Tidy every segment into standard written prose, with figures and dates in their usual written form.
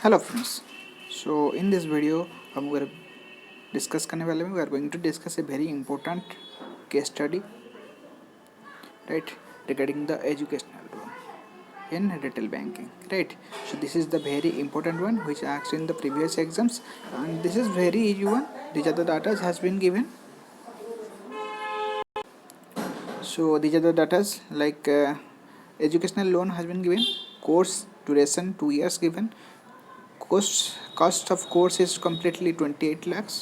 Hello friends. So in this video हम discuss करने वाले में we are going to discuss a very important case study right regarding the educational loan in retail banking, right? So this is the very important one which asked in the previous exams, and this is very easy one. These are the data has been given. So these are the data like educational loan has been given, course duration 2 years given, cost of course is completely 28 lakhs,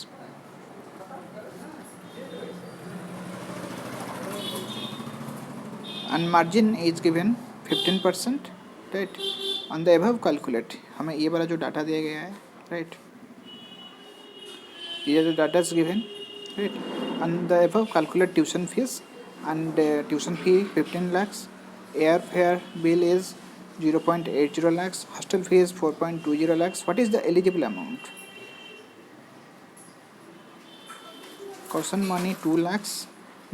and margin is given 15%, right? On the above calculate, हमें ये वाला जो data दिया गया है, right? ये जो data is given, right? On the above calculate tuition fees, and tuition fee 15 lakhs, airfare bill is 0.80 lakhs, hostel fee is 4.20 lakhs. What is the eligible amount? Caution money 2 lakhs,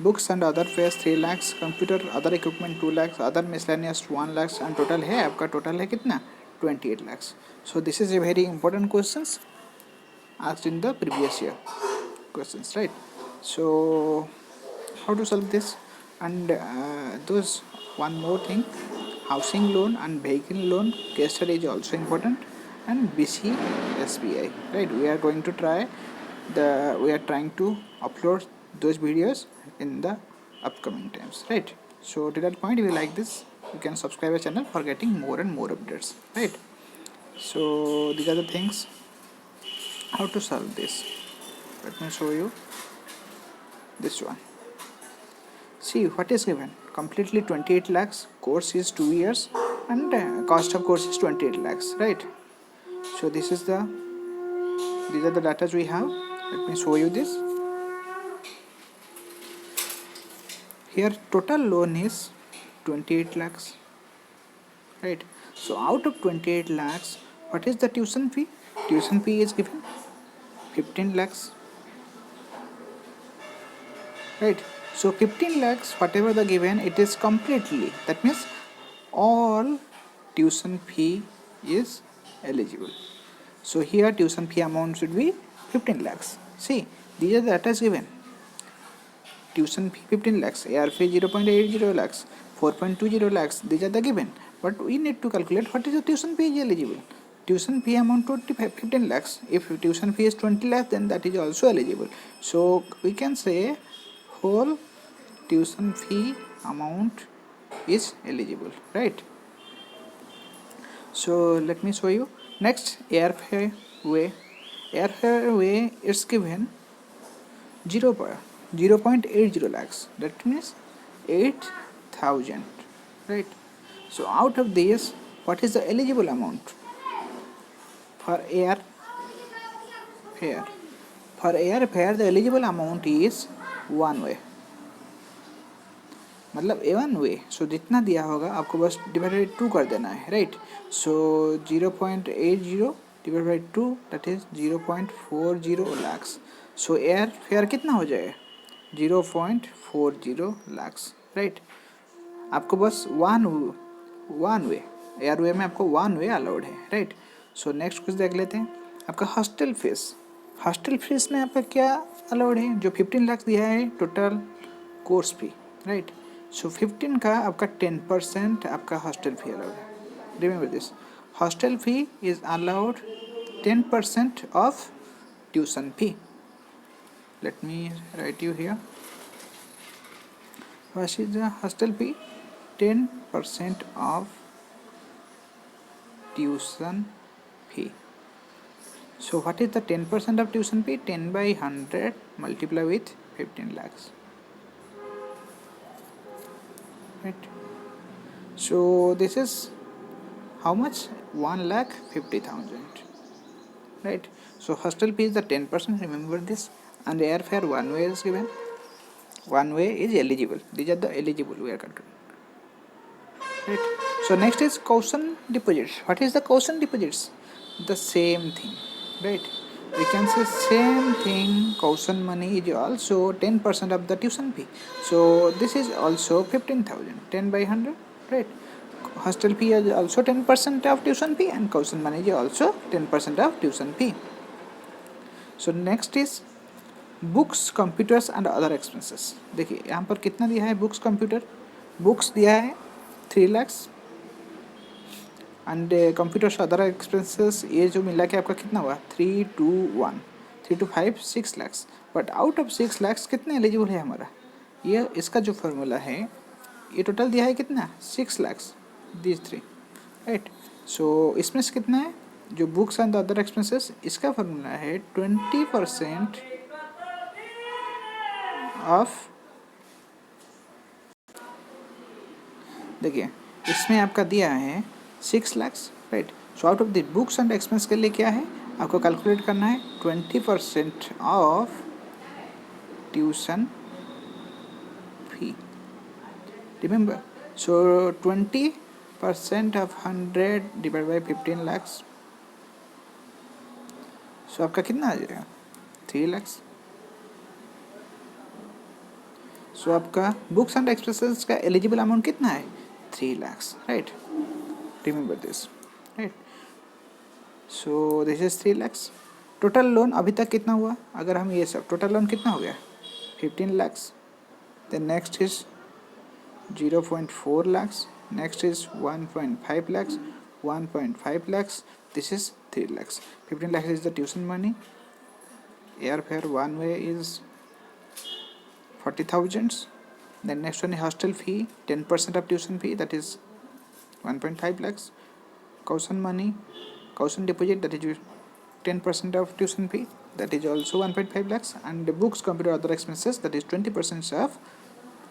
books and other fees 3 lakhs, computer other equipment 2 lakhs, other miscellaneous 1 lakhs, and total है आपका total है कितना 28 lakhs. So this is a very important questions asked in the previous year questions, right? So how to solve this? And those one more thing, housing loan and vehicle loan case study is also important, and BC SBI, right? We are going to try we are trying to upload those videos in the upcoming times, right? So to that point, if you like this, you can subscribe our channel for getting more and more updates, right? So these are the things how to solve this. Let me show you this one. See what is given, completely 28 lakhs, course is 2 years, and cost of course is 28 lakhs, right? So these are the data we have. Let me show you this. Here total loan is 28 lakhs, right? So out of 28 lakhs, what is the tuition fee? Tuition fee is given 15 lakhs, right? So 15 lakhs, whatever the given, it is completely, that means all tuition fee is eligible. So here tuition fee amount should be 15 lakhs. See, these are the data given. Tuition fee 15 lakhs, air fee 0.80 lakhs, 4.20 lakhs, these are the given. But we need to calculate what is the tuition fee eligible. Tuition fee amount to 15 lakhs. If tuition fee is 20 lakhs, then that is also eligible. So we can say whole tuition fee amount is eligible, right? So let me show you. Next, airfare way. Airfare way is given 0.80 lakhs. That means 8,000, right? So out of this, what is the eligible amount for airfare? For airfare, the eligible amount is one way. मतलब A1 वे. सो जितना दिया होगा आपको बस divided 2 कर देना है, right? So 0.80 divide by 2, that is 0.40 lakhs. So air fare कितना हो जाएगा 0.40 लाख्स, राइट? आपको बस वन वे, एयर वे में आपको वन वे अलाउड है, राइट? सो नेक्स्ट कुछ देख लेते हैं. आपका हॉस्टल फीस. हॉस्टल फीस में आपका क्या अलाउड है? जो 15 लाख दिया है टोटल कोर्स फी, राइट? सो 15 का आपका 10% आपका हॉस्टल फी अलाउड है. Remember this, hostel fee is allowed 10% of tuition fee. Let me right you here. What is the hostel fee? 10% of tuition fee. So what is the 10% of tuition fee? 10 by 100 multiply with 15 lakhs. Right. So this is how much? 1,50,000. Right. So hostel fee is the 10%. Remember this. And airfare one way is given. One way is eligible. These are the eligible we are calculating. Right. So next is caution deposits. What is the caution deposits? The same thing, right? We can say same thing. Caution money is also 10% of the tuition fee. So this is also 15,000. 10 by 100, right? hostel fee is also 10% of tuition fee and caution money is also 10% of tuition fee. So next is books computers and other expenses. देखिए यहाँ पर कितना दिया है books computer. Books दिया है 3 lakhs and computers other expenses ये जो मिला के आपका कितना हुआ 3 to 1 3 to 5 6 lakhs. But out of 6 lakhs कितने एलिजिबल है हमारा. ये इसका जो फार्मूला है ये टोटल दिया है कितना 6 lakhs दिस 3 राइट. सो इसमें से कितना है जो बुक्स एंड अदर एक्सपेंसेस इसका फार्मूला है 20% ऑफ. देखिए इसमें आपका दिया है 6 lakhs right. So out of the books and expense के लिए क्या है आपको कैलकुलेट करना है 20% of tuition fee. Remember. So 20% of 100 divide by 15 lakhs. सो आपका कितना आ जाएगा 3 lakhs. सो आपका बुक्स एंड एक्सपेंसेस का एलिजिबल अमाउंट कितना है 3 lakhs right. Remember this right. So this is 3 lakhs. Total loan अभी तक कितना हुआ अगर हम ये सब टोटल लोन कितना हो गया 15 lakhs. Then next is 0.4 lakhs. Next is 1.5 lakhs 1.5 lakhs. This is 3 lakhs. 15 lakhs is the tuition money. Air fare one way is 40,000. Then next one is hostel fee 10% of tuition fee that is 1.5 lakhs. Caution money, caution deposit that is 10% of tuition fee that is also 1.5 lakhs. And the books computer other expenses that is 20% of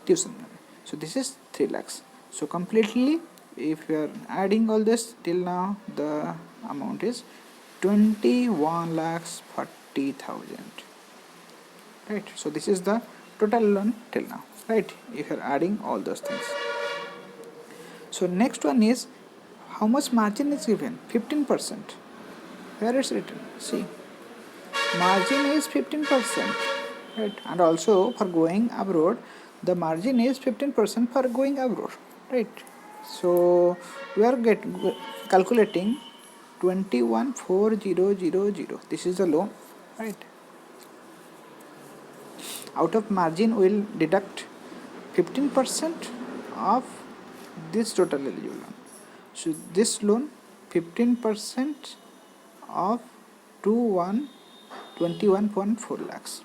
tuition money. So this is 3 lakhs. So completely if you are adding all this till now the amount is 21 lakhs 40,000 right. So this is the total loan till now right if you're adding all those things. So next one is how much margin is given 15%. Where it's written see margin is 15% right. And also for going abroad the margin is 15% for going abroad right. So we are calculating 21,4000. This is the loan right. Out of margin we will deduct 15% of this total eligible loan. So this loan 15% of 21.4 lakhs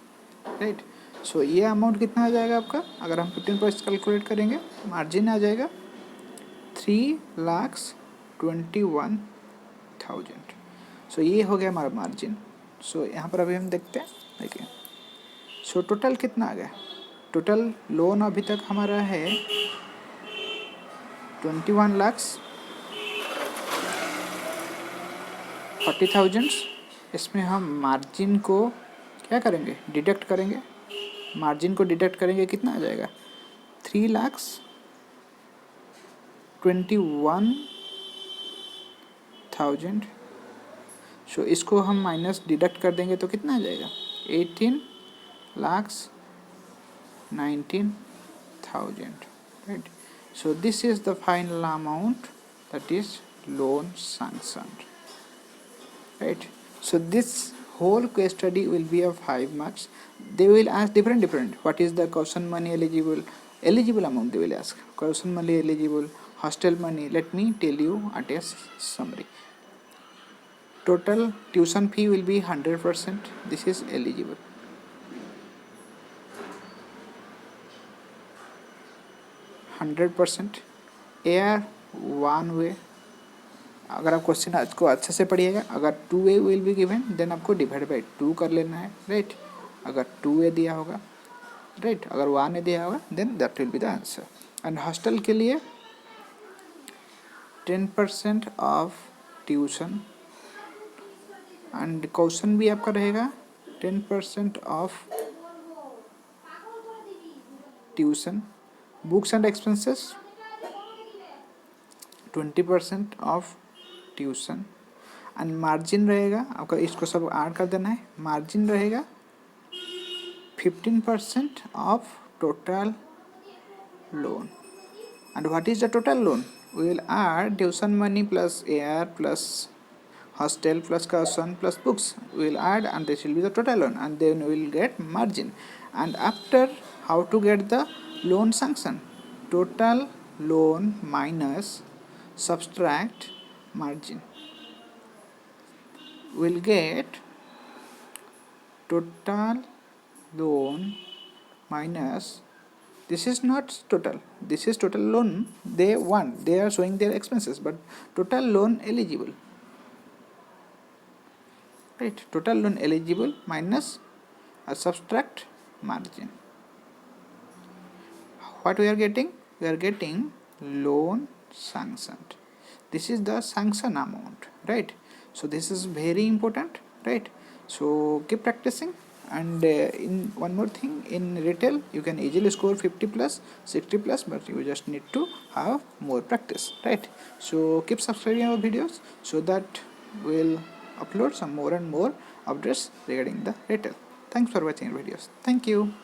right. So ये amount कितना आ जाएगा आपका अगर हम 15% calculate करेंगे margin आ जाएगा 3,21,000. सो ये हो गया हमारा मार्जिन. सो यहाँ पर अभी हम देखते हैं देखिए. सो टोटल कितना आ गया टोटल लोन अभी तक हमारा है 21 lakhs 40,000. इसमें हम मार्जिन को क्या करेंगे डिडक्ट करेंगे. मार्जिन को डिडक्ट करेंगे कितना आ जाएगा 3,21,000. सो इसको हम माइनस डिडक्ट कर देंगे तो कितना आ जाएगा 18,19,000 right. So this is the final amount that is loan sanctioned right. So this whole case study will be of 5 marks. They will ask different what is the caution money eligible amount. They will ask caution money eligible, hostel money. Let me tell you at a summary. Total tuition fee will be 100%. This is eligible. %100 air one way. अगर आप question को अच्छे से पढ़िएगा अगर 2A will be given then आपको divide by 2 कर लेना है राइट. अगर 2A दिया होगा राइट अगर 1A दिया होगा then that will be the answer. And hostel के लिए 10% ऑफ ट्यूशन एंड क्वेश्चन भी आपका रहेगा 10% of tuition. Books and expenses 20% of tuition and margin रहेगा आपका. इसको सब ऐड कर देना है. मार्जिन रहेगा 15% of total loan. And what is the total loan we will add tuition money plus air plus hostel plus caution plus books. We will add, and this will be the total loan, and then we will get margin. And after, how to get the loan sanction? Total loan minus subtract margin. We'll get total loan minus, this is not total, this is total loan they want, they are showing their expenses, but total loan eligible, right? Total loan eligible minus a subtract margin. What we are getting? We are getting loan sanctioned. This is the sanction amount, right? So this is very important, right? So keep practicing. And in one more thing, in retail you can easily score 50 plus 60 plus, but you just need to have more practice, right? So keep subscribing our videos so that we'll upload some more and more updates regarding the retail. Thanks for watching our videos. Thank you.